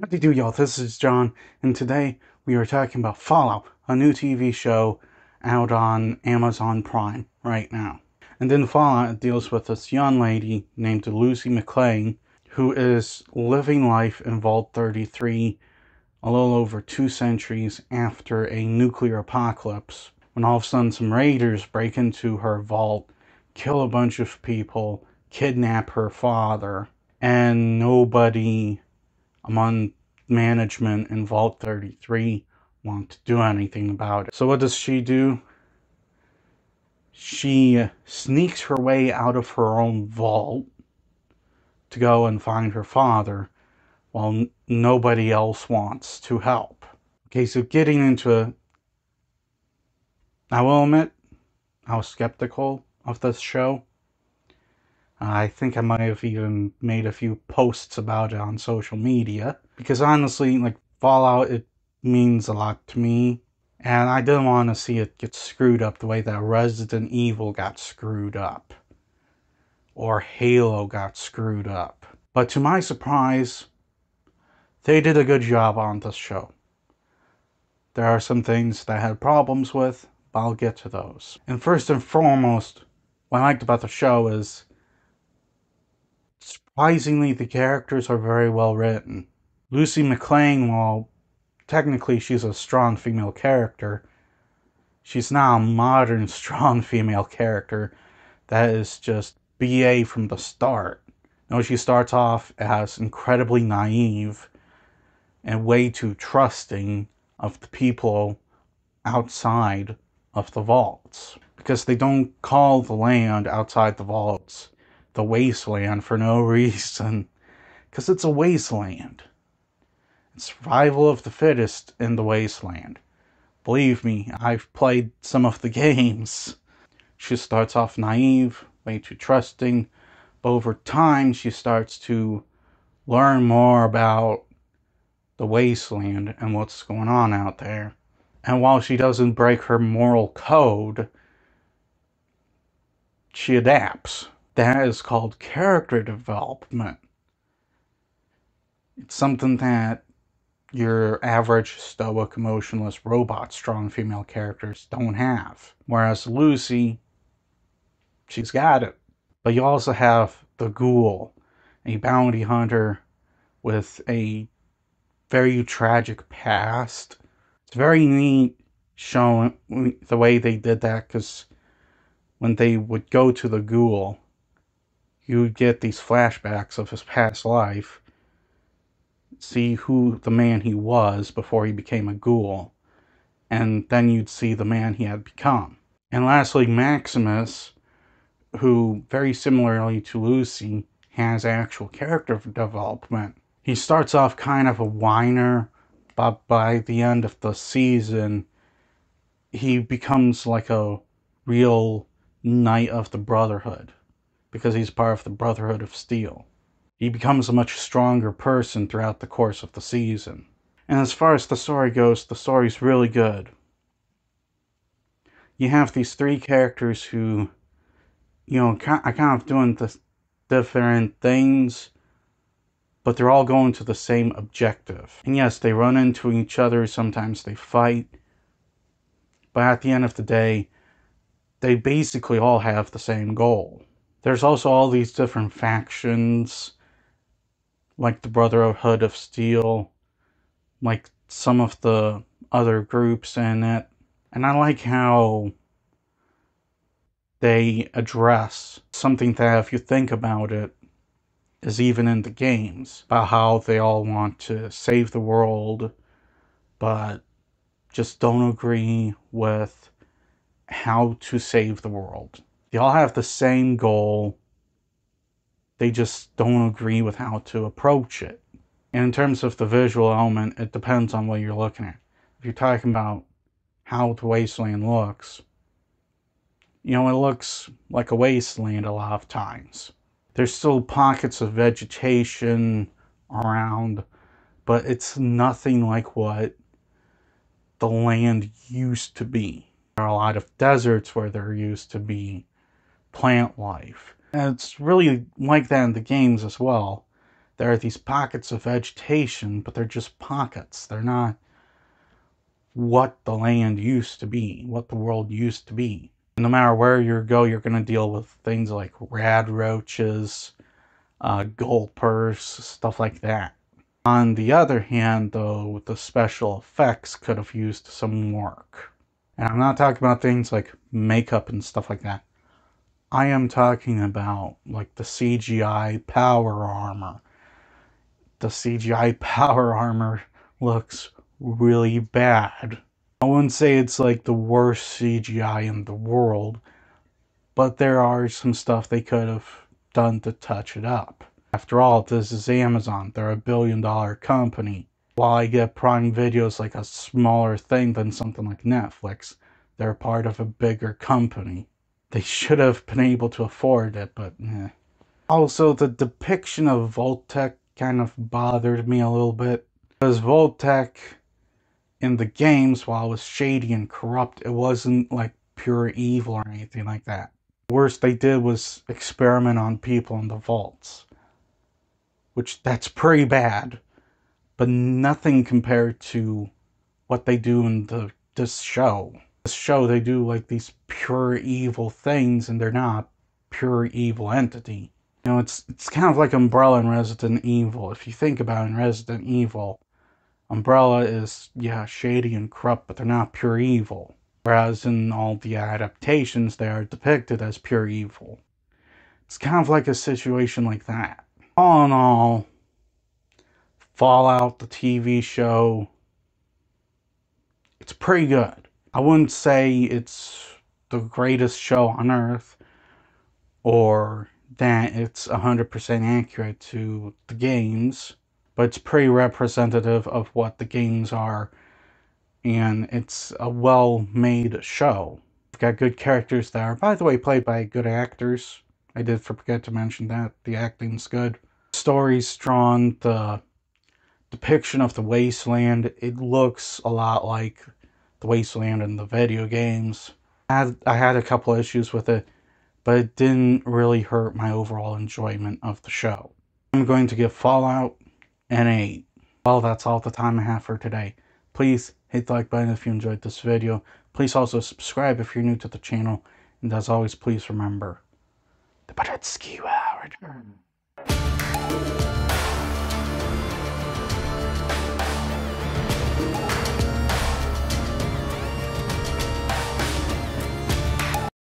What to do, y'all? This is John, and today we are talking about Fallout, a new TV show out on Amazon Prime right now. And in Fallout, it deals with this young lady named Lucy McClane, who is living life in Vault 33 a little over 2 centuries after a nuclear apocalypse, when all of a sudden some raiders break into her vault, kill a bunch of people, kidnap her father, and nobody among management in Vault 33 want to do anything about it. So what does she do? She sneaks her way out of her own vault to go and find her father while nobody else wants to help. Okay, so getting into it, I will admit, I was skeptical of this show. I think I might have even made a few posts about it on social media. Because honestly, like, Fallout, it means a lot to me. And I didn't want to see it get screwed up the way that Resident Evil got screwed up. Or Halo got screwed up. But to my surprise, they did a good job on this show. There are some things that I had problems with, but I'll get to those. And first and foremost, what I liked about the show is, surprisingly, the characters are very well written. Lucy McClane, while technically she's a strong female character, she's not a modern strong female character that is just BA from the start. No, she starts off as incredibly naive and way too trusting of the people outside of the vaults. Because they don't call the land outside the vaults the wasteland for no reason. Because it's a wasteland. It's survival of the fittest in the wasteland. Believe me, I've played some of the games. She starts off naive, way too trusting, but over time she starts to learn more about the wasteland and what's going on out there. And while she doesn't break her moral code, she adapts. That is called character development. It's something that your average stoic, emotionless robot strong female characters don't have. Whereas Lucy, she's got it. But you also have the Ghoul, a bounty hunter with a very tragic past. It's very neat showing the way they did that, because when they would go to the Ghoul, you would get these flashbacks of his past life, see who the man he was before he became a Ghoul, and then you'd see the man he had become. And lastly, Maximus, who, very similarly to Lucy, has actual character development. He starts off kind of a whiner, but by the end of the season, he becomes like a real knight of the Brotherhood, because he's part of the Brotherhood of Steel. He becomes a much stronger person throughout the course of the season. And as far as the story goes, the story's really good. You have these three characters who, are kind of doing the different things, but they're all going to the same objective. And yes, they run into each other, sometimes they fight, but at the end of the day, they basically all have the same goal. There's also all these different factions, like the Brotherhood of Steel, like some of the other groups in it. And I like how they address something that, if you think about it, is even in the games, about how they all want to save the world, but just don't agree with how to save the world. They all have the same goal, they just don't agree with how to approach it. And in terms of the visual element, it depends on what you're looking at. If you're talking about how the wasteland looks, it looks like a wasteland a lot of times. There's still pockets of vegetation around, but it's nothing like what the land used to be. There are a lot of deserts where there used to be plant life. And it's really like that in the games as well. There are these pockets of vegetation, but they're just pockets. They're not what the land used to be, what the world used to be. No matter where you go, you're going to deal with things like rad roaches, gulpers, stuff like that. On the other hand, though, the special effects could have used some work. And I'm not talking about things like makeup and stuff like that. I am talking about like the CGI power armor. The CGI power armor looks really bad. I wouldn't say it's like the worst CGI in the world, but there are some stuff they could have done to touch it up. After all, this is Amazon. They're a billion-dollar company. While I get Prime Video's like a smaller thing than something like Netflix, they're part of a bigger company. They should have been able to afford it, but eh. Also, the depiction of Vault-Tec kind of bothered me a little bit. Because Vault-Tec in the games, while it was shady and corrupt, it wasn't like pure evil or anything like that. The worst they did was experiment on people in the vaults. Which, that's pretty bad. But nothing compared to what they do in this show. This show, they do like these pure evil things, and they're not pure evil entity. You know, it's kind of like Umbrella in Resident Evil. If you think about it, in Resident Evil, Umbrella is, yeah, shady and corrupt, but they're not pure evil. Whereas in all the adaptations, they are depicted as pure evil. It's kind of like a situation like that. All in all, Fallout, the TV show, it's pretty good. I wouldn't say it's the greatest show on earth, or that it's 100% accurate to the games, but it's pretty representative of what the games are, and it's a well-made show. It's got good characters there. By the way, played by good actors. I did forget to mention that. The acting's good. The story's strong. The depiction of the wasteland, it looks a lot like the wasteland in the video games. I had a couple issues with it, but it didn't really hurt my overall enjoyment of the show. I'm going to give Fallout an 8. Well, that's all the time I have for today. Please hit the like button if you enjoyed this video. Please also subscribe if you're new to the channel. And as always, please remember, the Paretsky will return.